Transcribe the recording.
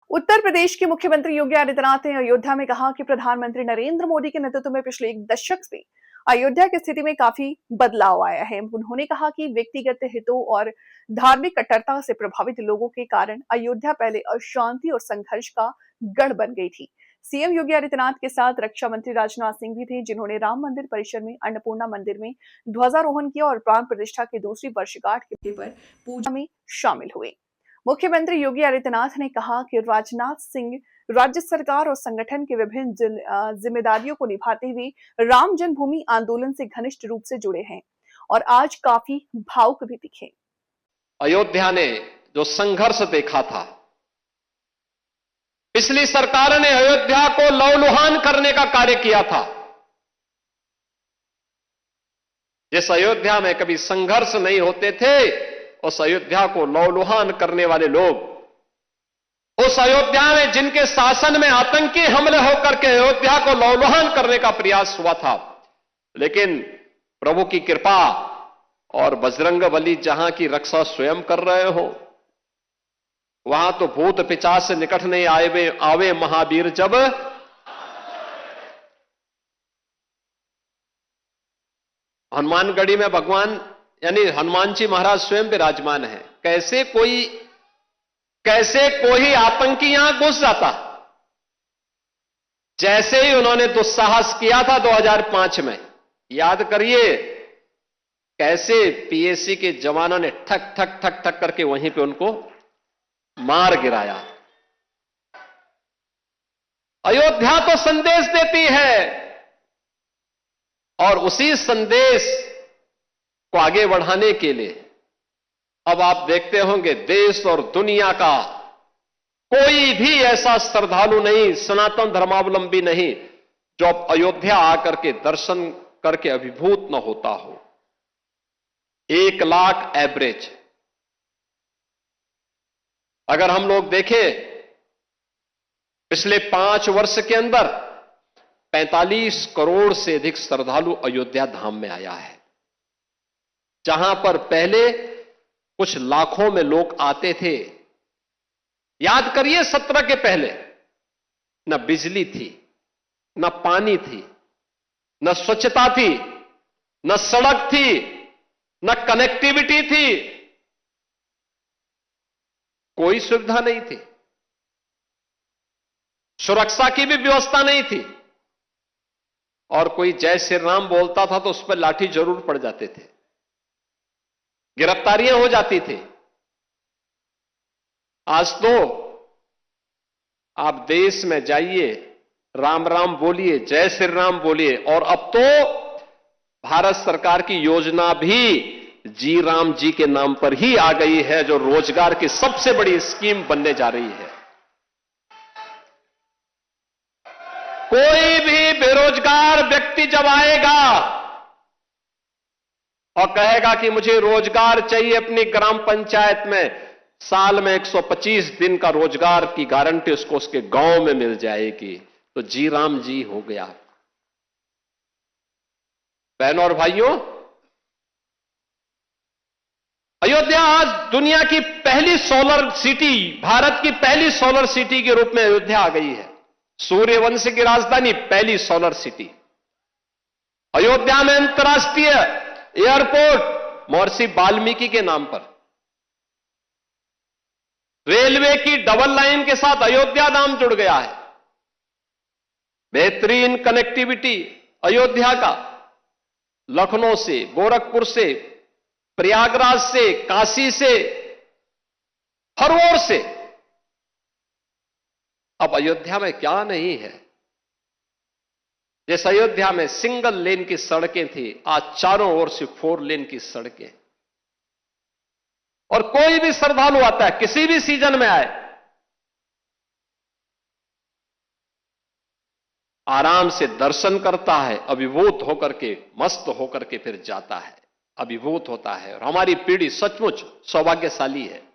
उत्तर प्रदेश के मुख्यमंत्री योगी आदित्यनाथ ने अयोध्या में कहा कि प्रधानमंत्री नरेंद्र मोदी के नेतृत्व में पिछले एक दशक से अयोध्या की स्थिति में काफी बदलाव आया है। उन्होंने कहा कि व्यक्तिगत हितों और धार्मिक कट्टरता से प्रभावित लोगों के कारण अयोध्या पहले अशांति और संघर्ष का गढ़ बन गई थी। सीएम योगी आदित्यनाथ के साथ रक्षा मंत्री राजनाथ सिंह भी थे, जिन्होंने राम मंदिर परिसर में अन्नपूर्णा मंदिर में ध्वजारोहण किया और प्राण प्रतिष्ठा की दूसरी वर्षगांठ के पर पूजा में शामिल हुए। मुख्यमंत्री योगी आदित्यनाथ ने कहा कि राजनाथ सिंह राज्य सरकार और संगठन के विभिन्न जिम्मेदारियों को निभाते हुए राम जन्मभूमि आंदोलन से घनिष्ठ रूप से जुड़े हैं और आज काफी भावुक भी दिखे। अयोध्या ने जो संघर्ष देखा था, पिछली सरकार ने अयोध्या को लहूलुहान करने का कार्य किया था। जिस अयोध्या में कभी संघर्ष नहीं होते थे, उस अयोध्या को लहूलुहान करने वाले लोग, उस अयोध्या में जिनके शासन में आतंकी हमले होकर के अयोध्या को लहूलुहान करने का प्रयास हुआ था, लेकिन प्रभु की कृपा और बजरंगबली जहां की रक्षा स्वयं कर रहे हो, वहां तो भूत पिशाच से निकट नहीं आवे महावीर जब। हनुमानगढ़ी में भगवान यानी हनुमान जी महाराज स्वयं विराजमान है। कैसे कोई आतंकी यहां घुस जाता, जैसे ही उन्होंने दुस्साहस किया था 2005 में, याद करिए कैसे पीएसी के जवानों ने ठक ठक ठक ठक करके वहीं पे उनको मार गिराया। अयोध्या तो संदेश देती है और उसी संदेश को आगे बढ़ाने के लिए अब आप देखते होंगे देश और दुनिया का कोई भी ऐसा श्रद्धालु नहीं, सनातन धर्मावलंबी नहीं, जो अब अयोध्या आकर के दर्शन करके अभिभूत न होता हो। 1 लाख एवरेज अगर हम लोग देखें, पिछले 5 वर्ष के अंदर 45 करोड़ से अधिक श्रद्धालु अयोध्या धाम में आया है। जहां पर पहले कुछ लाखों में लोग आते थे। याद करिए 17 के पहले न बिजली थी, न पानी थी, न स्वच्छता थी, न सड़क थी, न कनेक्टिविटी थी, कोई सुविधा नहीं थी, सुरक्षा की भी व्यवस्था नहीं थी, और कोई जय श्री राम बोलता था तो उस पर लाठी जरूर पड़ जाते थे, गिरफ्तारियां हो जाती थी। आज तो आप देश में जाइए, राम राम बोलिए, जय श्री राम बोलिए, और अब तो भारत सरकार की योजना भी जी राम जी के नाम पर ही आ गई है, जो रोजगार की सबसे बड़ी स्कीम बनने जा रही है। कोई भी बेरोजगार व्यक्ति जब आएगा और कहेगा कि मुझे रोजगार चाहिए अपनी ग्राम पंचायत में, साल में 125 दिन का रोजगार की गारंटी उसको उसके गांव में मिल जाएगी, तो जी राम जी हो गया। बहनों और भाइयों, अयोध्या आज दुनिया की पहली सोलर सिटी, भारत की पहली सोलर सिटी के रूप में अयोध्या आ गई है। सूर्यवंश की राजधानी, पहली सोलर सिटी। अयोध्या में अंतर्राष्ट्रीय एयरपोर्ट महर्षि वाल्मीकि के नाम पर। रेलवे की डबल लाइन के साथ अयोध्या धाम जुड़ गया है। बेहतरीन कनेक्टिविटी अयोध्या का, लखनऊ से, गोरखपुर से, प्रयागराज से, काशी से, हर ओर से। अब अयोध्या में क्या नहीं है। जिस अयोध्या में सिंगल लेन की सड़कें थी, आज चारों ओर से 4 लेन की सड़कें। और कोई भी श्रद्धालु आता है, किसी भी सीजन में आए, आराम से दर्शन करता है, अभिभूत होकर के, मस्त होकर के फिर जाता है, अभिभूत होता है। और हमारी पीढ़ी सचमुच सौभाग्यशाली है।